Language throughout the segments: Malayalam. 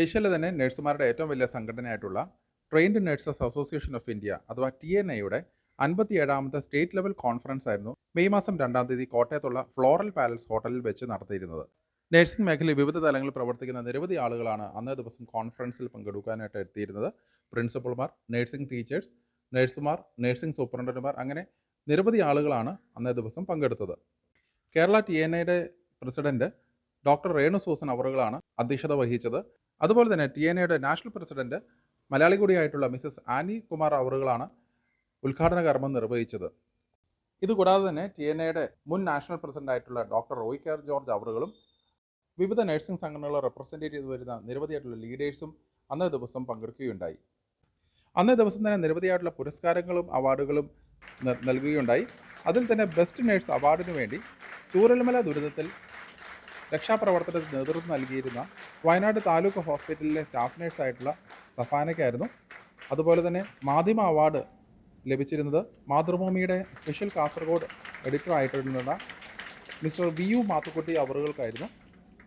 ഏഷ്യയിലെ തന്നെ നഴ്സുമാരുടെ ഏറ്റവും വലിയ സംഘടനയായിട്ടുള്ള trained nurses association of India അഥവാ TNAയുടെ 57ാമത്തെ സ്റ്റേറ്റ് ലെവൽ കോൺഫറൻസ് ആയിരുന്നു മെയ് മാസം 2-ാം തീയതി കോട്ടയത്തുള്ള ഫ്ലോറൽ പാലസ് ഹോട്ടലിൽ വെച്ച് നടത്തിയിരുന്നത്. നഴ്സിംഗ് മേഖലയിൽ വിവിധ തലങ്ങളിൽ പ്രവർത്തിക്കുന്ന നിരവധി ആളുകളാണ് അന്നേ ദിവസം കോൺഫറൻസിൽ പങ്കെടുക്കാനായിട്ട് എത്തിയിരുന്നത്. പ്രിൻസിപ്പൽമാർ, നഴ്സിംഗ് ടീച്ചേഴ്സ്, നഴ്സുമാർ, നഴ്സിംഗ് സൂപ്രണ്ടന്റുമാർ, അങ്ങനെ നിരവധി ആളുകളാണ് അന്നേ ദിവസം പങ്കെടുത്തത്. കേരള TNAയുടെ പ്രസിഡന്റ് ഡോക്ടർ രേണു സൂസൻ അവറുകളാണ് അധ്യക്ഷത വഹിച്ചത്. അതുപോലെ തന്നെ TNAയുടെ നാഷണൽ പ്രസിഡന്റ് മലയാളി കൂടിയായിട്ടുള്ള മിസസ് ആനി കുമാർ അവറുകളാണ് ഉദ്ഘാടന കർമ്മം നിർവഹിച്ചത്. ഇതുകൂടാതെ തന്നെ TNAയുടെ മുൻ നാഷണൽ പ്രസിഡന്റ് ആയിട്ടുള്ള ഡോക്ടർ റോയ് കെയർ ജോർജ് അവറുകളും വിവിധ നഴ്സിംഗ് സംഘടനകളെ റെപ്രസെൻറ്റ് ചെയ്ത് വരുന്ന നിരവധിയായിട്ടുള്ള ലീഡേഴ്സും അന്നേ ദിവസം പങ്കെടുക്കുകയുണ്ടായി. അന്നേ ദിവസം തന്നെ നിരവധിയായിട്ടുള്ള പുരസ്കാരങ്ങളും അവാർഡുകളും നൽകുകയുണ്ടായി. അതിൽ തന്നെ ബെസ്റ്റ് നഴ്സ് അവാർഡിനു വേണ്ടി ചൂരൽമല ദുരിതത്തിൽ രക്ഷാപ്രവർത്തനത്തിന് നേതൃത്വം നൽകിയിരുന്ന വയനാട് താലൂക്ക് ഹോസ്പിറ്റലിലെ സ്റ്റാഫ് നഴ്സായിട്ടുള്ള സഫാനയ്ക്കായിരുന്നു. അതുപോലെ തന്നെ മാധ്യമ അവാർഡ് ലഭിച്ചിരുന്നത് മാതൃഭൂമിയുടെ സ്പെഷ്യൽ കാസർഗോഡ് എഡിറ്റർ ആയിട്ടുള്ള മിസ്റ്റർ VU മാത്തുക്കുട്ടി അവറുകൾക്കായിരുന്നു.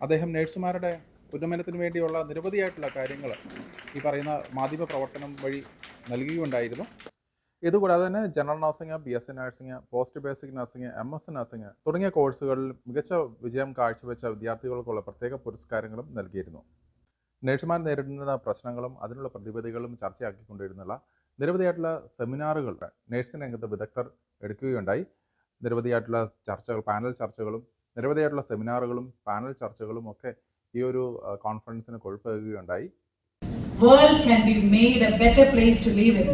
അദ്ദേഹം നഴ്സുമാരുടെ ഉന്നമനത്തിന് വേണ്ടിയുള്ള നിരവധിയായിട്ടുള്ള കാര്യങ്ങൾ ഈ പറയുന്ന മാധ്യമ പ്രവർത്തനം വഴി നൽകുകയുണ്ടായിരുന്നു. ഇതുകൂടാതെ തന്നെ general nursing, BSc nursing, post basic nursing, MS nursing തുടങ്ങിയ കോഴ്സുകളിൽ മികച്ച വിജയം കാഴ്ചവെച്ച വിദ്യാർത്ഥികൾക്കുള്ള പ്രത്യേക പുരസ്കാരങ്ങളും നൽകിയിരുന്നു. നഴ്സുമാർ നേരിടുന്ന പ്രശ്നങ്ങളും അതിനുള്ള പ്രതിവിധികളും ചർച്ചയാക്കിക്കൊണ്ടിരുന്നുള്ള നിരവധിയായിട്ടുള്ള സെമിനാറുകൾ നഴ്സിംഗ് രംഗത്ത് വിദഗ്ധർ എടുക്കുകയുണ്ടായി. നിരവധിയായിട്ടുള്ള ചർച്ചകൾ, പാനൽ ചർച്ചകളും നിരവധിയായിട്ടുള്ള സെമിനാറുകളും പാനൽ ചർച്ചകളും ഒക്കെ ഈ ഒരു കോൺഫറൻസിന് കൊഴുപ്പേകുകയുണ്ടായി. World can be made a better place to live in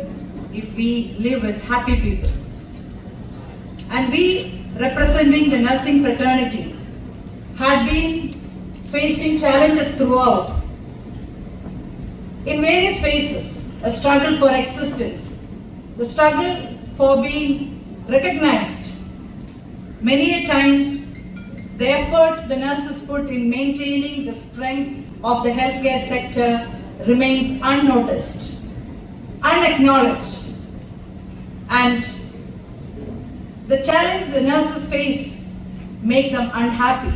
if we live with happy people. And we, representing the nursing fraternity, had been facing challenges throughout. In various phases, a struggle for existence, the struggle for being recognized. Many a times, the effort the nurses put in maintaining the strength of the healthcare sector remains unnoticed, unacknowledged. And the challenge the nurses face make them unhappy.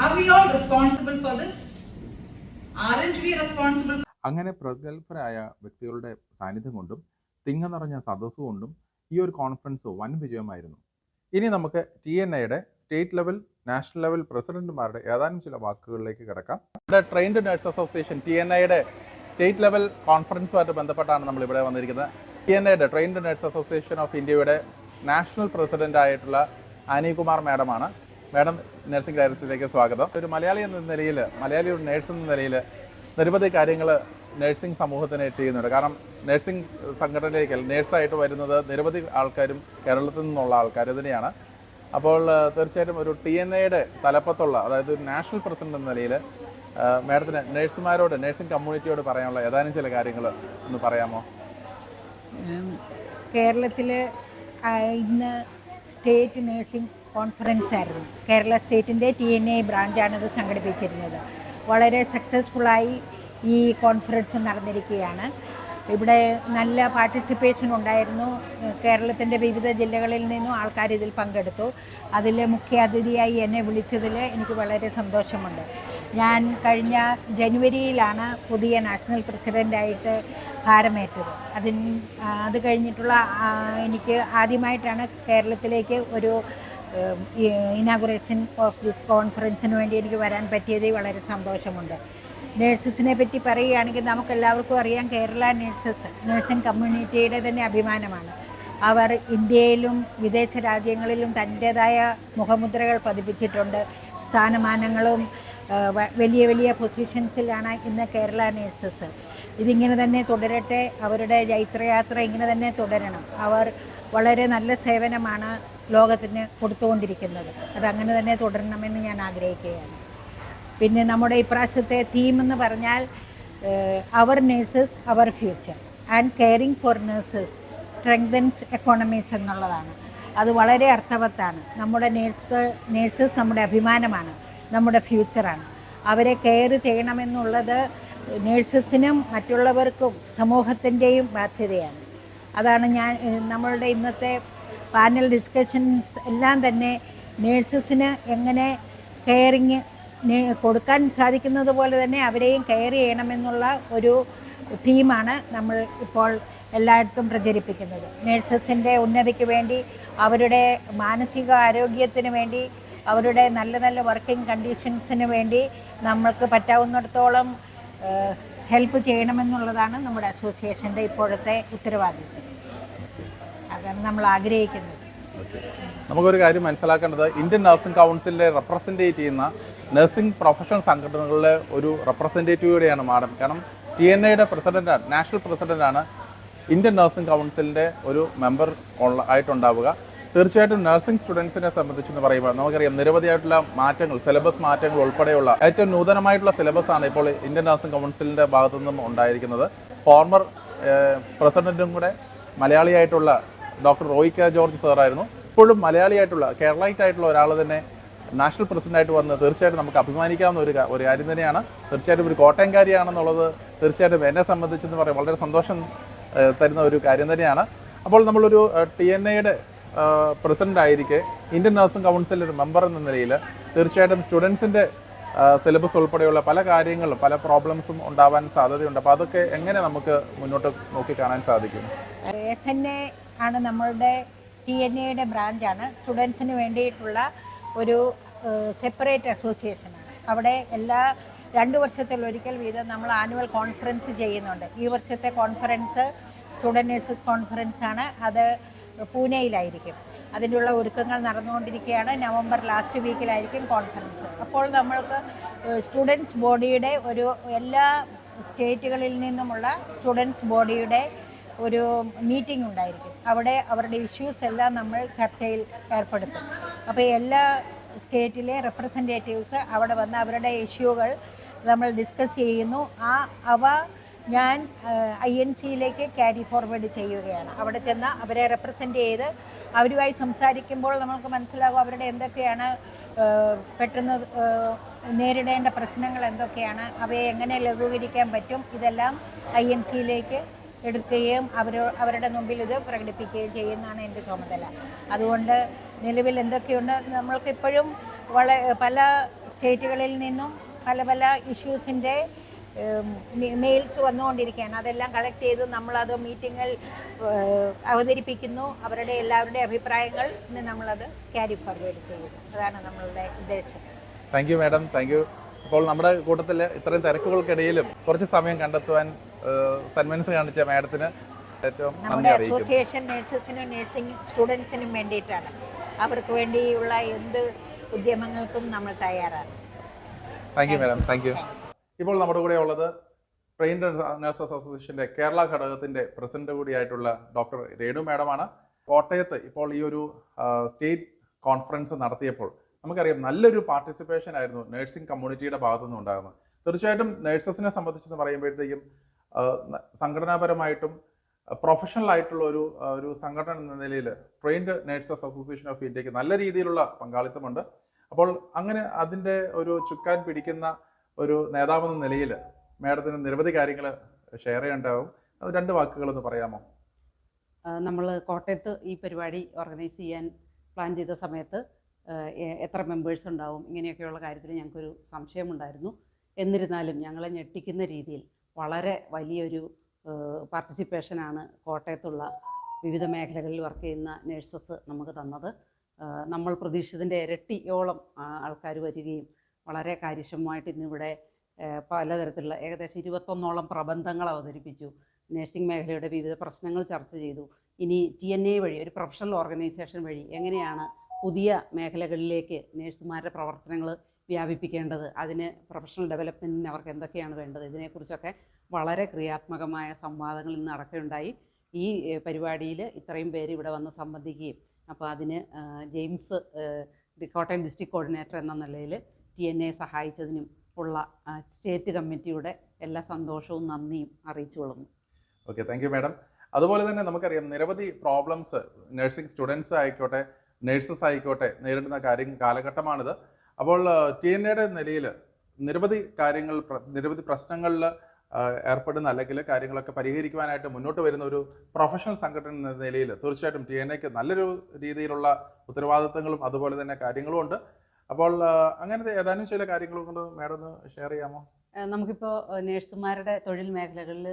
Are we all responsible for this? Aren't we responsible? അങ്ങനെ പ്രഗത്ഭരായ വ്യക്തികളുടെ സാന്നിധ്യം കൊണ്ടും തിങ്ങ നിറഞ്ഞ സദസ്സു കൊണ്ടും ഈ ഒരു കോൺഫറൻസ് വൻ വിജയമായിരുന്നു. ഇനി നമുക്ക് TNAയുടെ സ്റ്റേറ്റ് ലെവൽ, നാഷണൽ ലെവൽ പ്രസിഡന്റുമാരുടെ ഏതാനും ചില വാക്കുകളിലേക്ക് കിടക്കാം. ട്രെയിൻഡ് നഴ്സ് അസോസിയേഷൻ TNAയുടെ സ്റ്റേറ്റ് ലെവൽ കോൺഫറൻസുമായിട്ട് ബന്ധപ്പെട്ടാണ് നമ്മൾ ഇവിടെ വന്നിരിക്കുന്നത്. TNAയുടെ ട്രെയിൻഡ് നഴ്സ് അസോസിയേഷൻ ഓഫ് ഇന്ത്യയുടെ നാഷണൽ പ്രസിഡന്റ് ആയിട്ടുള്ള ആനി കുമാർ മാഡമാണ്. മാഡം നഴ്സിംഗ് ഡയറക്ടറിലേക്ക് സ്വാഗതം. ഒരു മലയാളി എന്ന നിലയിൽ, മലയാളി ഒരു നേഴ്സ് എന്ന നിലയിൽ നിരവധി കാര്യങ്ങൾ നഴ്സിംഗ് സമൂഹത്തിന് ചെയ്യുന്നുണ്ട്. കാരണം നഴ്സിംഗ് സംഘടനയിലേക്ക് നേഴ്സായിട്ട് വരുന്നത് നിരവധി ആൾക്കാരും കേരളത്തിൽ നിന്നുള്ള ആൾക്കാർ തന്നെയാണ്. അപ്പോൾ തീർച്ചയായിട്ടും ഒരു TNAയുടെ തലപ്പത്തുള്ള, അതായത് ഒരു നാഷണൽ പ്രസിഡന്റ് എന്ന നിലയിൽ മാഡത്തിന് നഴ്സുമാരോട്, നഴ്സിംഗ് കമ്മ്യൂണിറ്റിയോട് പറയാനുള്ള ഏതാനും ചില കാര്യങ്ങൾ ഒന്ന് പറയാമോ? കേരളത്തിൽ ഇന്ന് സ്റ്റേറ്റ് നഴ്സിംഗ് കോൺഫറൻസ് ആയിരുന്നു. കേരള സ്റ്റേറ്റിൻ്റെ TNA ബ്രാഞ്ചാണിത് സംഘടിപ്പിച്ചിരുന്നത്. വളരെ സക്സസ്ഫുള്ളായി ഈ കോൺഫറൻസ് നടന്നിരിക്കുകയാണ്. ഇവിടെ നല്ല പാർട്ടിസിപ്പേഷൻ ഉണ്ടായിരുന്നു. കേരളത്തിൻ്റെ വിവിധ ജില്ലകളിൽ നിന്നും ആൾക്കാർ ഇതിൽ പങ്കെടുത്തു. അതിൽ മുഖ്യ അതിഥിയായി എന്നെ വിളിച്ചതിൽ എനിക്ക് വളരെ സന്തോഷമുണ്ട്. ഞാൻ കഴിഞ്ഞ ജനുവരിയിലാണ് പുതിയ നാഷണൽ പ്രസിഡൻ്റായിട്ട് ഭാരമേറ്റത്. അത് കഴിഞ്ഞിട്ടുള്ള എനിക്ക് ആദ്യമായിട്ടാണ് കേരളത്തിലേക്ക് ഒരു ഇനാഗുറേഷൻ ഓഫ് ദിസ് കോൺഫറൻസിന് വേണ്ടി എനിക്ക് വരാൻ പറ്റിയതിൽ വളരെ സന്തോഷമുണ്ട്. നേഴ്സസിനെ പറ്റി പറയുകയാണെങ്കിൽ നമുക്കെല്ലാവർക്കും അറിയാം, കേരള നഴ്സിംഗ് കമ്മ്യൂണിറ്റിയുടെ തന്നെ അഭിമാനമാണ്. അവർ ഇന്ത്യയിലും വിദേശ രാജ്യങ്ങളിലും തൻ്റേതായ മുഖമുദ്രകൾ പതിപ്പിച്ചിട്ടുണ്ട്. സ്ഥാനമാനങ്ങളും വലിയ വലിയ പൊസിഷൻസിലാണ് ഇന്ന് കേരള നഴ്സസ്. ഇതിങ്ങനെ തന്നെ തുടരട്ടെ. അവരുടെ ജൈത്രയാത്ര ഇങ്ങനെ തന്നെ തുടരണം. അവർ വളരെ നല്ല സേവനമാണ് ലോകത്തിന് കൊടുത്തുകൊണ്ടിരിക്കുന്നത്. അതങ്ങനെ തന്നെ തുടരണമെന്ന് ഞാൻ ആഗ്രഹിക്കുകയാണ്. പിന്നെ നമ്മുടെ ഇപ്രാവശ്യത്തെ തീം എന്ന് പറഞ്ഞാൽ our nurses our future and caring for nurses strengthens economies എന്നുള്ളതാണ്. അത് വളരെ അർത്ഥവത്താണ്. നമ്മുടെ നേഴ്സസ് നമ്മുടെ അഭിമാനമാണ്, നമ്മുടെ ഫ്യൂച്ചറാണ്. അവരെ കെയർ ചെയ്യണമെന്നുള്ളത് നേഴ്സസിനും മറ്റുള്ളവർക്കും സമൂഹത്തിൻ്റെയും ബാധ്യതയാണ്. അതാണ് നമ്മളുടെ ഇന്നത്തെ പാനൽ ഡിസ്കഷൻസ് എല്ലാം തന്നെ നേഴ്സസിന് എങ്ങനെ കെയറിങ് കൊടുക്കാൻ സാധിക്കുന്നത് പോലെ തന്നെ അവരെയും കെയർ ചെയ്യണമെന്നുള്ള ഒരു തീമാണ് നമ്മൾ ഇപ്പോൾ എല്ലായിടത്തും പ്രചരിപ്പിക്കുന്നത്. നേഴ്സസിൻ്റെ ഉന്നതിക്ക് വേണ്ടി, അവരുടെ മാനസിക ആരോഗ്യത്തിന് വേണ്ടി, അവരുടെ നല്ല നല്ല വർക്കിംഗ് കണ്ടീഷൻസിന് വേണ്ടി നമ്മൾക്ക് പറ്റാവുന്നിടത്തോളം ഹെൽപ്പ് ചെയ്യണമെന്നുള്ളതാണ് നമ്മുടെ അസോസിയേഷൻ്റെ ഇപ്പോഴത്തെ ഉത്തരവാദിത്വം. അതാണ് നമ്മൾ ആഗ്രഹിക്കുന്നത്. നമുക്കൊരു കാര്യം മനസ്സിലാക്കേണ്ടത്, ഇന്ത്യൻ നഴ്സിംഗ് കൗൺസിലിനെ റെപ്രസെൻറ്റേറ്റ് ചെയ്യുന്ന നഴ്സിംഗ് പ്രൊഫഷണൽ സംഘടനകളിലെ ഒരു റെപ്രസെൻറ്റേറ്റീവ് കൂടിയാണ് മാഡം. കാരണം TNAയുടെ പ്രസിഡൻ്റാണ്, നാഷണൽ പ്രസിഡൻ്റാണ് ഇന്ത്യൻ നഴ്സിംഗ് കൗൺസിലിൻ്റെ ഒരു മെമ്പർ ആയിട്ടുണ്ടാവുക. തീർച്ചയായിട്ടും നഴ്സിംഗ് സ്റ്റുഡൻസിനെ സംബന്ധിച്ചെന്ന് പറയുമ്പോൾ നമുക്കറിയാം നിരവധിയായിട്ടുള്ള മാറ്റങ്ങൾ, സിലബസ് മാറ്റങ്ങൾ ഉൾപ്പെടെയുള്ള ഏറ്റവും നൂതനമായിട്ടുള്ള സിലബസാണ് ഇപ്പോൾ ഇന്ത്യൻ നഴ്സിംഗ് കൗൺസിലിൻ്റെ ഭാഗത്തു നിന്നും ഉണ്ടായിരിക്കുന്നത്. ഫോർമർ പ്രസിഡൻറ്റും കൂടെ മലയാളിയായിട്ടുള്ള ഡോക്ടർ റോയ് കെ ജോർജ് സാറായിരുന്നു. ഇപ്പോഴും മലയാളിയായിട്ടുള്ള കേരളൈറ്റ് ആയിട്ടുള്ള ഒരാൾ തന്നെ നാഷണൽ പ്രസിഡൻ്റായിട്ട് വന്ന് തീർച്ചയായിട്ടും നമുക്ക് അഭിമാനിക്കാവുന്ന ഒരു കാര്യം തന്നെയാണ്. തീർച്ചയായിട്ടും ഒരു കോട്ടയംകാരിയാണെന്നുള്ളത് തീർച്ചയായിട്ടും എന്നെ സംബന്ധിച്ചെന്ന് പറയാം വളരെ സന്തോഷം തരുന്ന ഒരു കാര്യം തന്നെയാണ്. അപ്പോൾ നമ്മളൊരു TNAയുടെ പ്രസിഡൻ്റ് ആയിരിക്കെ ഇന്ത്യൻ നഴ്സിംഗ് കൗൺസിലിൻ്റെ ഒരു മെമ്പർ എന്ന നിലയിൽ തീർച്ചയായിട്ടും സ്റ്റുഡൻസിൻ്റെ സിലബസ് ഉൾപ്പെടെയുള്ള പല കാര്യങ്ങളും പല പ്രോബ്ലംസും ഉണ്ടാവാൻ സാധ്യതയുണ്ട്. അപ്പോൾ അതൊക്കെ എങ്ങനെ നമുക്ക് മുന്നോട്ട് നോക്കിക്കാണാൻ സാധിക്കും? SNA ആണ് നമ്മളുടെ TNAയുടെ ബ്രാഞ്ചാണ്. സ്റ്റുഡൻസിന് വേണ്ടിയിട്ടുള്ള ഒരു സെപ്പറേറ്റ് അസോസിയേഷനാണ്. അവിടെ എല്ലാ 2 വർഷത്തിലൊരിക്കൽ വീതം നമ്മൾ ആനുവൽ കോൺഫറൻസ് ചെയ്യുന്നുണ്ട്. ഈ വർഷത്തെ കോൺഫറൻസ് സ്റ്റുഡൻറ് നേഴ്സസ് കോൺഫറൻസാണ്. അത് പൂനെയിലായിരിക്കും. അതിനുള്ള ഒരുക്കങ്ങൾ നടന്നുകൊണ്ടിരിക്കുകയാണ്. നവംബർ ലാസ്റ്റ് വീക്കിലായിരിക്കും കോൺഫറൻസ്. അപ്പോൾ നമ്മൾക്ക് സ്റ്റുഡൻസ് ബോഡിയുടെ എല്ലാ സ്റ്റേറ്റുകളിൽ നിന്നുമുള്ള സ്റ്റുഡൻസ് ബോഡിയുടെ ഒരു മീറ്റിംഗ് ഉണ്ടായിരിക്കും. അവിടെ അവരുടെ ഇഷ്യൂസ് എല്ലാം നമ്മൾ ചർച്ചയിൽ ഏർപ്പെടുത്തും. അപ്പോൾ എല്ലാ സ്റ്റേറ്റിലെ റെപ്രസെൻറ്റേറ്റീവ്സ് അവിടെ വന്ന് അവരുടെ ഇഷ്യൂകൾ നമ്മൾ ഡിസ്കസ് ചെയ്യുന്നു. അവ ഞാൻ INC-യിലേക്ക് ക്യാരി ഫോർവേഡ് ചെയ്യുകയാണ്. അവിടെ ചെന്ന് അവരെ റെപ്രസെൻ്റ് ചെയ്ത് അവരുമായി സംസാരിക്കുമ്പോൾ നമുക്ക് മനസ്സിലാകും അവരുടെ എന്തൊക്കെയാണ് പെട്ടെന്ന് നേരിടേണ്ട പ്രശ്നങ്ങൾ എന്തൊക്കെയാണ്, അവയെ എങ്ങനെ ലഘൂകരിക്കാൻ പറ്റും, ഇതെല്ലാം INC-യിലേക്ക് എടുക്കുകയും അവരുടെ മുമ്പിൽ ഇത് പ്രകടിപ്പിക്കുകയും ചെയ്യുന്നതാണ് എൻ്റെ ചുമതല. അതുകൊണ്ട് നിലവിൽ എന്തൊക്കെയുണ്ട്, നമ്മൾക്കിപ്പോഴും പല സ്റ്റേറ്റുകളിൽ നിന്നും പല പല ഇഷ്യൂസിൻ്റെ മെയിൽസ് വന്നുകൊണ്ടിരിക്കുകയാണ്. അതെല്ലാം കളക്ട് ചെയ്ത് നമ്മളത് മീറ്റിങ്ങിൽ അവതരിപ്പിക്കുന്നു. അവരുടെ എല്ലാവരുടെ അഭിപ്രായങ്ങൾ നമ്മളത് ക്യാരി ഫോർവേഡ് ചെയ്യുന്നു. അതാണ് നമ്മളുടെ ഉദ്ദേശം. Thank you madam, thank you. അപ്പോൾ നമ്മുടെ കൂട്ടത്തിൽ ഇത്രയും തിരക്കുകൾക്കിടയിലും കുറച്ച് സമയം കണ്ടെത്തുവാൻ സന്മനസ് കാണിച്ച മാഡത്തിന് ഏറ്റവും നന്ദി അറിയിക്കുന്നു. അസോസിയേഷൻ നേഴ്സസിനും നേഴ്സിംഗ് സ്റ്റുഡൻസിനും വേണ്ടിയിട്ടാണ്. അവർക്ക് വേണ്ടിയുള്ള എന്ത് ഉദ്യമങ്ങൾക്കും നമ്മൾ തയ്യാറാണ്. Thank you madam, thank you. ഇപ്പോൾ നമ്മുടെ കൂടെ ഉള്ളത് ട്രെയിൻഡ് നഴ്സസ് അസോസിയേഷൻ്റെ കേരള ഘടകത്തിൻ്റെ പ്രസിഡന്റ് കൂടിയായിട്ടുള്ള ഡോക്ടർ രേണു മാഡമാണ്. കോട്ടയത്ത് ഇപ്പോൾ ഈ ഒരു സ്റ്റേറ്റ് കോൺഫറൻസ് നടത്തിയപ്പോൾ നമുക്കറിയാം നല്ലൊരു പാർട്ടിസിപ്പേഷൻ ആയിരുന്നു നഴ്സിംഗ് കമ്മ്യൂണിറ്റിയുടെ ഭാഗത്തുനിന്ന് ഉണ്ടാകുന്നത്. തീർച്ചയായിട്ടും നഴ്സസിനെ സംബന്ധിച്ചെന്ന് പറയുമ്പോഴത്തേക്കും സംഘടനാപരമായിട്ടും പ്രൊഫഷണൽ ആയിട്ടുള്ള ഒരു സംഘടന എന്ന നിലയിൽ ട്രെയിൻഡ് നഴ്സസ് അസോസിയേഷൻ ഓഫ് ഇന്ത്യക്ക് നല്ല രീതിയിലുള്ള പങ്കാളിത്തമുണ്ട്. അപ്പോൾ അങ്ങനെ അതിൻ്റെ ഒരു ചുക്കാൻ പിടിക്കുന്ന ഒരു നേതാവെന്ന നിലയിൽ മാഡത്തിന് നിരവധി കാര്യങ്ങൾ ഷെയർ ചെയ്യേണ്ടാവും. അത് 2 വാക്കുകളൊന്ന് പറയാമോ? നമ്മൾ കോട്ടയത്ത് ഈ പരിപാടി ഓർഗനൈസ് ചെയ്യാൻ പ്ലാൻ ചെയ്ത സമയത്ത് എത്ര മെമ്പേഴ്സ് ഉണ്ടാവും ഇങ്ങനെയൊക്കെയുള്ള കാര്യത്തിൽ ഞങ്ങൾക്കൊരു സംശയമുണ്ടായിരുന്നു. എന്നിരുന്നാലും ഞങ്ങളെ ഞെട്ടിക്കുന്ന രീതിയിൽ വളരെ വലിയൊരു പാർട്ടിസിപ്പേഷനാണ് കോട്ടയത്തുള്ള വിവിധ മേഖലകളിൽ വർക്ക് ചെയ്യുന്ന നഴ്സസ് നമുക്ക് തന്നത്. നമ്മൾ പ്രതീക്ഷിച്ചതിൻ്റെ ഇരട്ടിയോളം ആൾക്കാർ വരികയും വളരെ കാര്യക്ഷമമായിട്ട് ഇന്നിവിടെ പലതരത്തിലുള്ള ഏകദേശം 21ഓളം പ്രബന്ധങ്ങൾ അവതരിപ്പിച്ചു. നഴ്സിംഗ് മേഖലയുടെ വിവിധ പ്രശ്നങ്ങൾ ചർച്ച ചെയ്തു. ഇനി TNA വഴി ഒരു പ്രൊഫഷണൽ ഓർഗനൈസേഷൻ വഴി എങ്ങനെയാണ് പുതിയ മേഖലകളിലേക്ക് നഴ്സുമാരുടെ പ്രവർത്തനങ്ങൾ വ്യാപിപ്പിക്കേണ്ടത്, അതിന് പ്രൊഫഷണൽ ഡെവലപ്മെൻറ്റിന് അവർക്ക് എന്തൊക്കെയാണ് വേണ്ടത്, ഇതിനെക്കുറിച്ചൊക്കെ വളരെ ക്രിയാത്മകമായ സംവാദങ്ങൾ ഇന്ന് നടക്കുകയുണ്ടായി. ഈ പരിപാടിയിൽ ഇത്രയും പേര് ഇവിടെ വന്ന് സംബന്ധിക്കുകയും അപ്പോൾ അതിന് ജെയിംസ് കോട്ടയം ഡിസ്ട്രിക്ട് കോർഡിനേറ്റർ എന്ന നിലയിൽ TNA സഹായിച്ചതിനും ഉള്ള സ്റ്റേറ്റ് കമ്മിറ്റിയുടെ എല്ലാ സന്തോഷവും നന്ദിയും അറിയിച്ചു കൊള്ളുന്നു. Okay, thank you madam. അതുപോലെ തന്നെ നമുക്കറിയാം നിരവധി പ്രോബ്ലംസ് നഴ്സിംഗ് സ്റ്റുഡൻസ് ആയിക്കോട്ടെ നഴ്സസ് ആയിക്കോട്ടെ നേരിടുന്ന കാലഘട്ടമാണിത്. അപ്പോൾ TNAയുടെ നിലയിൽ നിരവധി പ്രശ്നങ്ങളിൽ ഏർപ്പെടുന്ന അല്ലെങ്കിൽ കാര്യങ്ങളൊക്കെ പരിഹരിക്കുവാനായിട്ട് മുന്നോട്ട് വരുന്ന ഒരു പ്രൊഫഷണൽ സംഘടന എന്ന നിലയിൽ തീർച്ചയായിട്ടും TNAക്ക് നല്ലൊരു രീതിയിലുള്ള ഉത്തരവാദിത്തങ്ങളും അതുപോലെ തന്നെ കാര്യങ്ങളും ഉണ്ട്. അപ്പോൾ അങ്ങനത്തെ ഏതാനും ചില കാര്യങ്ങൾ കൊണ്ട് മാഡം ഒന്ന് ഷെയർ ചെയ്യാമോ? നമുക്കിപ്പോൾ നേഴ്സുമാരുടെ തൊഴിൽ മേഖലകളിൽ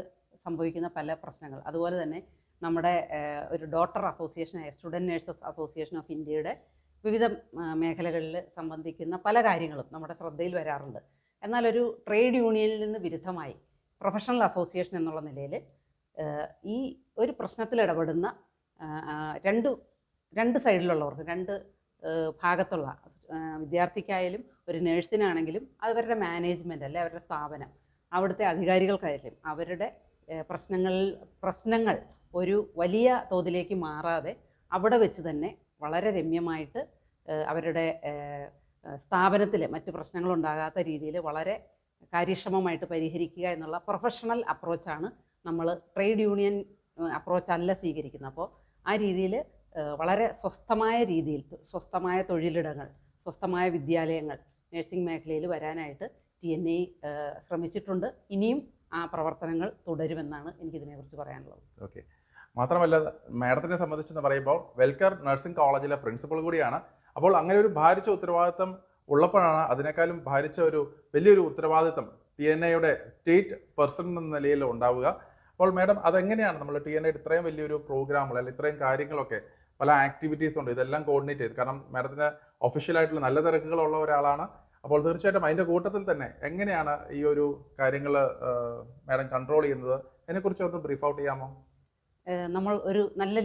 സംഭവിക്കുന്ന പല പ്രശ്നങ്ങൾ, അതുപോലെ തന്നെ നമ്മുടെ ഒരു ഡോക്ടർ അസോസിയേഷനായ സ്റ്റുഡൻറ് നേഴ്സസ് അസോസിയേഷൻ ഓഫ് ഇന്ത്യയുടെ വിവിധ മേഖലകളിൽ സംബന്ധിക്കുന്ന പല കാര്യങ്ങളും നമ്മുടെ ശ്രദ്ധയിൽ വരാറുണ്ട്. എന്നാൽ ഒരു ട്രേഡ് യൂണിയനിൽ നിന്ന് വിരുദ്ധമായി പ്രൊഫഷണൽ അസോസിയേഷൻ എന്നുള്ള നിലയിൽ ഈ ഒരു പ്രശ്നത്തിൽ ഇടപെടുന്ന രണ്ട് സൈഡിലുള്ളവർക്ക്, രണ്ട് ഭാഗത്തുള്ള വിദ്യാർത്ഥിക്കായാലും ഒരു നേഴ്സിനാണെങ്കിലും അവരുടെ മാനേജ്മെൻറ്റ് അല്ലെ അവരുടെ സ്ഥാപനം, അവിടുത്തെ അധികാരികൾക്കായാലും അവരുടെ പ്രശ്നങ്ങൾ ഒരു വലിയ തോതിലേക്ക് മാറാതെ അവിടെ വെച്ച് തന്നെ വളരെ രമ്യമായിട്ട് അവരുടെ സ്ഥാപനത്തിൽ മറ്റ് പ്രശ്നങ്ങളുണ്ടാകാത്ത രീതിയിൽ വളരെ കാര്യക്ഷമമായിട്ട് പരിഹരിക്കുക എന്നുള്ള പ്രൊഫഷണൽ അപ്രോച്ചാണ് നമ്മൾ ട്രേഡ് യൂണിയൻ അപ്രോച്ചല്ല സ്വീകരിക്കുന്നത്. അപ്പോൾ ആ രീതിയിൽ വളരെ സ്വസ്ഥമായ തൊഴിലിടങ്ങൾ, സ്വസ്ഥമായ വിദ്യാലയങ്ങൾ നഴ്സിംഗ് മേഖലയിൽ വരാനായിട്ട് TNA ശ്രമിച്ചിട്ടുണ്ട്. ഇനിയും ആ പ്രവർത്തനങ്ങൾ തുടരുമെന്നാണ് എനിക്കിതിനെക്കുറിച്ച് പറയാനുള്ളത്. ഓക്കെ. മാത്രമല്ല മാഡത്തിനെ സംബന്ധിച്ചെന്ന് പറയുമ്പോൾ വെൽക്കർ നഴ്സിംഗ് കോളേജിലെ പ്രിൻസിപ്പൾ കൂടിയാണ്. അപ്പോൾ അങ്ങനെ ഒരു ഭാരിച്ച ഉത്തരവാദിത്തം ഉള്ളപ്പോഴാണ് അതിനേക്കാളും ഭാരിച്ച ഒരു വലിയൊരു ഉത്തരവാദിത്തം TNAയുടെ സ്റ്റേറ്റ് പേഴ്സൺ എന്ന നിലയിൽ ഉണ്ടാവുക. അപ്പോൾ മാഡം അതെങ്ങനെയാണ് നമ്മൾ TNAയുടെ ഇത്രയും വലിയൊരു പ്രോഗ്രാമുകൾ അല്ലെങ്കിൽ ഇത്രയും കാര്യങ്ങളൊക്കെ പല ആക്ടിവിറ്റീസ് ഉണ്ട്, ഇതെല്ലാം കോർഡിനേറ്റ് ചെയ്ത്, കാരണം മാഡത്തിന് ഒഫീഷ്യലായിട്ടുള്ള നല്ല തിരക്കുകളുള്ള ഒരാളാണ്. അപ്പോൾ തീർച്ചയായിട്ടും അതിൻ്റെ കൂട്ടത്തിൽ തന്നെ എങ്ങനെയാണ് ഈ ഒരു കാര്യങ്ങൾ മാഡം കൺട്രോൾ ചെയ്യുന്നത്, അതിനെക്കുറിച്ച് ഒന്ന് ബ്രീഫ് ഔട്ട് ചെയ്യാമോ? നമ്മൾ ഒരു നല്ല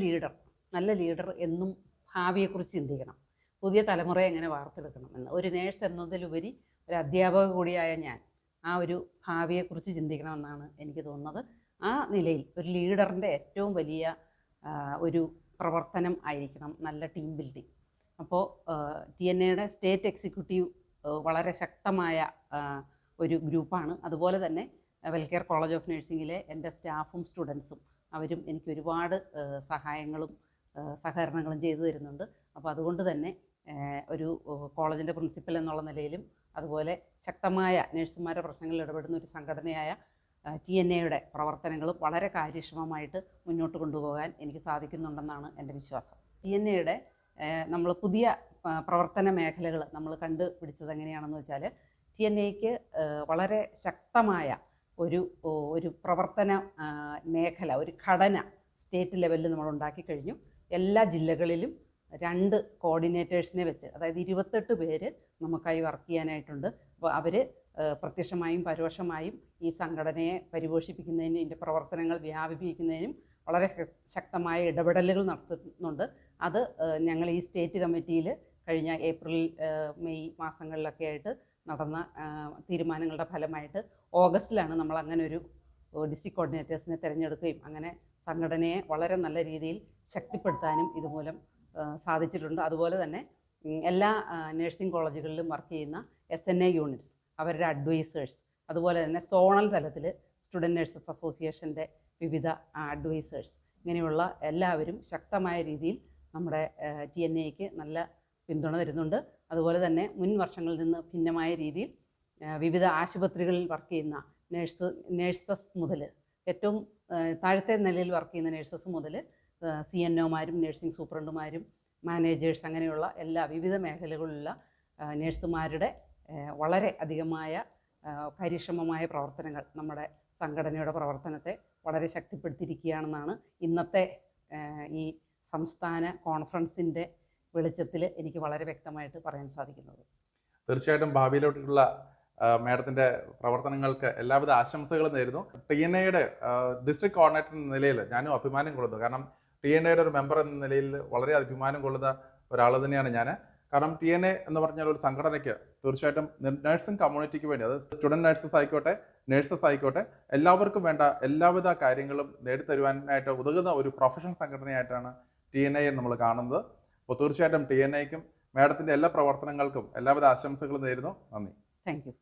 ലീഡർ എന്നും ഭാവിയെക്കുറിച്ച് ചിന്തിക്കണം. പുതിയ തലമുറയെ എങ്ങനെ വാർത്തെടുക്കണം എന്ന്, ഒരു നേഴ്സ് എന്നതിലുപരി ഒരു അധ്യാപക കൂടിയായ ഞാൻ ആ ഒരു ഭാവിയെക്കുറിച്ച് ചിന്തിക്കണമെന്നാണ് എനിക്ക് തോന്നുന്നത്. ആ നിലയിൽ ഒരു ലീഡറിൻ്റെ ഏറ്റവും വലിയ ഒരു പ്രവർത്തനം ആയിരിക്കണം നല്ല ടീം ബിൽഡിംഗ്. അപ്പോൾ TNAയുടെ സ്റ്റേറ്റ് എക്സിക്യൂട്ടീവ് വളരെ ശക്തമായ ഒരു ഗ്രൂപ്പാണ്. അതുപോലെ തന്നെ വെൽക്കെയർ കോളേജ് ഓഫ് നഴ്സിംഗിലെ എൻ്റെ സ്റ്റാഫും സ്റ്റുഡൻസും അവരും എനിക്ക് ഒരുപാട് സഹായങ്ങളും സഹകരണങ്ങളും ചെയ്തു തരുന്നുണ്ട്. അപ്പോൾ അതുകൊണ്ട് തന്നെ ഒരു കോളേജിൻ്റെ പ്രിൻസിപ്പൽ എന്നുള്ള നിലയിലും അതുപോലെ ശക്തമായ നഴ്സുമാരുടെ പ്രശ്നങ്ങളിൽ ഇടപെടുന്ന ഒരു സംഘടനയായ TNAയുടെ പ്രവർത്തനങ്ങളും വളരെ കാര്യക്ഷമമായിട്ട് മുന്നോട്ട് കൊണ്ടുപോകാൻ എനിക്ക് സാധിക്കുന്നുണ്ടെന്നാണ് എൻ്റെ വിശ്വാസം. TNAയുടെ നമ്മൾ പുതിയ പ്രവർത്തന മേഖലകൾ നമ്മൾ കണ്ടുപിടിച്ചത് എങ്ങനെയാണെന്ന് വെച്ചാൽ, TNAയ്ക്ക് വളരെ ശക്തമായ ഒരു പ്രവർത്തന മേഖല, ഒരു ഘടന സ്റ്റേറ്റ് ലെവലിൽ നമ്മൾ ഉണ്ടാക്കി കഴിഞ്ഞു. എല്ലാ ജില്ലകളിലും 2 കോർഡിനേറ്റേഴ്സിനെ വെച്ച്, അതായത് 28 പേര് നമുക്കായി വർക്ക് ചെയ്യാനായിട്ടുണ്ട്. അപ്പോൾ അവർ പ്രത്യക്ഷമായും പരോക്ഷമായും ഈ സംഘടനയെ പരിപോഷിപ്പിക്കുന്നതിനും ഇതിൻ്റെ പ്രവർത്തനങ്ങൾ വ്യാപിപ്പിക്കുന്നതിനും വളരെ ശക്തമായ ഇടപെടലുകൾ നടത്തുന്നുണ്ട്. അത് ഞങ്ങൾ ഈ സ്റ്റേറ്റ് കമ്മിറ്റിയിൽ കഴിഞ്ഞ ഏപ്രിൽ മെയ് മാസങ്ങളിലൊക്കെ ആയിട്ട് നടന്ന തീരുമാനങ്ങളുടെ ഫലമായിട്ട് ഓഗസ്റ്റിലാണ് നമ്മൾ അങ്ങനെ ഒരു ഡിസ്ട്രിക്ട് കോർഡിനേറ്റേഴ്സിനെ തിരഞ്ഞെടുക്കുകയും അങ്ങനെ സംഘടനയെ വളരെ നല്ല രീതിയിൽ ശക്തിപ്പെടുത്താനും ഇതുമൂലം സാധിച്ചിട്ടുണ്ട്. അതുപോലെ തന്നെ എല്ലാ നഴ്സിംഗ് കോളേജുകളിലും വർക്ക് ചെയ്യുന്ന SNA യൂണിറ്റ്സ്, അവരുടെ അഡ്വൈസേഴ്സ്, അതുപോലെ തന്നെ സോണൽ തലത്തിൽ സ്റ്റുഡൻറ് നഴ്സസ് അസോസിയേഷൻ്റെ വിവിധ അഡ്വൈസേഴ്സ്, ഇങ്ങനെയുള്ള എല്ലാവരും ശക്തമായ രീതിയിൽ നമ്മുടെ TNAയ്ക്ക് നല്ല പിന്തുണ തരുന്നുണ്ട്. അതുപോലെ തന്നെ മുൻ വർഷങ്ങളിൽ നിന്ന് ഭിന്നമായ രീതിയിൽ വിവിധ ആശുപത്രികളിൽ വർക്ക് ചെയ്യുന്ന നേഴ്സസ് മുതൽ ഏറ്റവും താഴത്തെ നിലയിൽ വർക്ക് ചെയ്യുന്ന നേഴ്സസ് മുതൽ CNOമാരും നഴ്സിംഗ് സൂപ്രണ്ടുമാരും മാനേജേഴ്സ്, അങ്ങനെയുള്ള എല്ലാ വിവിധ മേഖലകളിലുള്ള നേഴ്സുമാരുടെ വളരെ അധികമായ കാര്യക്ഷമമായ പ്രവർത്തനങ്ങൾ നമ്മുടെ സംഘടനയുടെ പ്രവർത്തനത്തെ വളരെ ശക്തിപ്പെടുത്തിയിരിക്കുകയാണെന്നാണ് ഇന്നത്തെ ഈ സംസ്ഥാന കോൺഫറൻസിൻ്റെ വെളിച്ചത്തിൽ എനിക്ക് വളരെ വ്യക്തമായിട്ട് പറയാൻ സാധിക്കുന്നത്. തീർച്ചയായിട്ടും ഭാവിയിലോട്ടുള്ള മാഡത്തിൻ്റെ പ്രവർത്തനങ്ങൾക്ക് എല്ലാവിധ ആശംസകളും നേരുന്നു. TNAയുടെ ഡിസ്ട്രിക്ട് കോർഡിനേറ്റർ എന്ന നിലയിൽ ഞാനും അഭിമാനം കൊള്ളുന്നു. കാരണം TNAയുടെ ഒരു മെമ്പർ എന്ന നിലയിൽ വളരെ അഭിമാനം കൊള്ളുന്ന ഒരാൾ തന്നെയാണ് ഞാൻ. കാരണം TNA എന്ന് പറഞ്ഞാൽ ഒരു സംഘടനയ്ക്ക് തീർച്ചയായിട്ടും നഴ്സിംഗ് കമ്മ്യൂണിറ്റിക്ക് വേണ്ടി, അത് സ്റ്റുഡൻറ് നഴ്സസ് ആയിക്കോട്ടെ നേഴ്സസ് ആയിക്കോട്ടെ, എല്ലാവർക്കും വേണ്ട എല്ലാവിധ കാര്യങ്ങളും നേടിത്തരുവാനായിട്ട് ഉതകുന്ന ഒരു പ്രൊഫഷണൽ സംഘടനയായിട്ടാണ് TNA നമ്മൾ കാണുന്നത്. അപ്പോൾ തീർച്ചയായിട്ടും TNAയ്ക്കും മാഡത്തിൻ്റെ എല്ലാ പ്രവർത്തനങ്ങൾക്കും എല്ലാവിധ ആശംസകളും നേരുന്നു. നന്ദി. Thank you.